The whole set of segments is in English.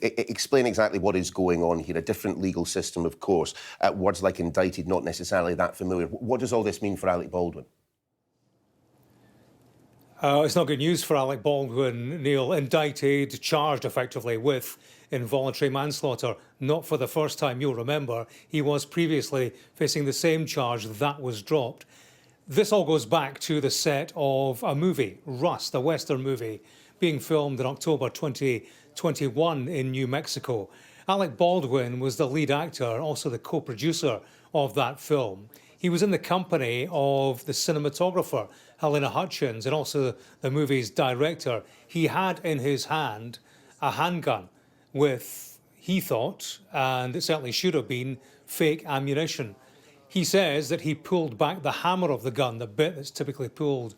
Explain exactly what is going on here. A different legal system, of course. Words like indicted, not necessarily that familiar. What does all this mean for Alec Baldwin? It's not good news for Alec Baldwin, Neil. Indicted, charged effectively with involuntary manslaughter. Not for the first time, you'll remember. He was previously facing the same charge that was dropped. This all goes back to the set of a movie, Rust, a Western movie, being filmed in October 2021 in New Mexico. Alec Baldwin was the lead actor, also the co-producer of that film. He was in the company of the cinematographer, Halyna Hutchins, and also the movie's director. He had in his hand a handgun with, he thought, and it certainly should have been, fake ammunition. He says that he pulled back the hammer of the gun, the bit that's typically pulled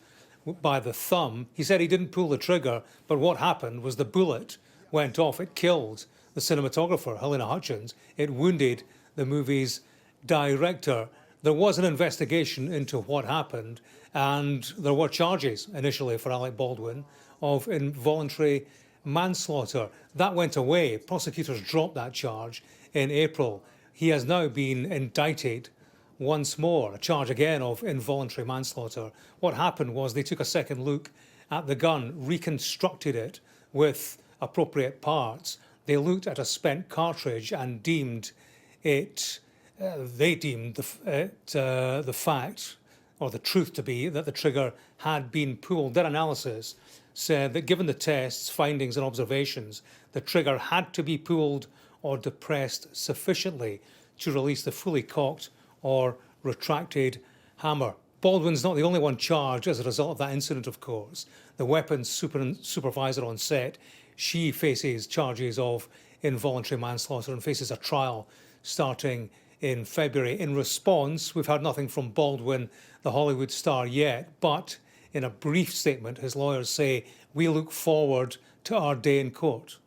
by the thumb. He said he didn't pull the trigger, but what happened was the bullet went off. It killed the cinematographer, Halyna Hutchins. It wounded the movie's director. There was an investigation into what happened, and there were charges initially for Alec Baldwin of involuntary manslaughter. That went away. Prosecutors dropped that charge in April. He has now been indicted once more, a charge again of involuntary manslaughter. What happened was they took a second look at the gun, reconstructed it with appropriate parts. They looked at a spent cartridge and deemed it, they deemed the fact or the truth to be that the trigger had been pulled. Their analysis said that given the tests, findings and observations, the trigger had to be pulled or depressed sufficiently to release the fully cocked or retracted hammer. Baldwin's not the only one charged as a result of that incident, of course. The weapons supervisor on set, she faces charges of involuntary manslaughter and faces a trial starting in February. In response, we've heard nothing from Baldwin, the Hollywood star, yet, but in a brief statement, his lawyers say, "We look forward to our day in court."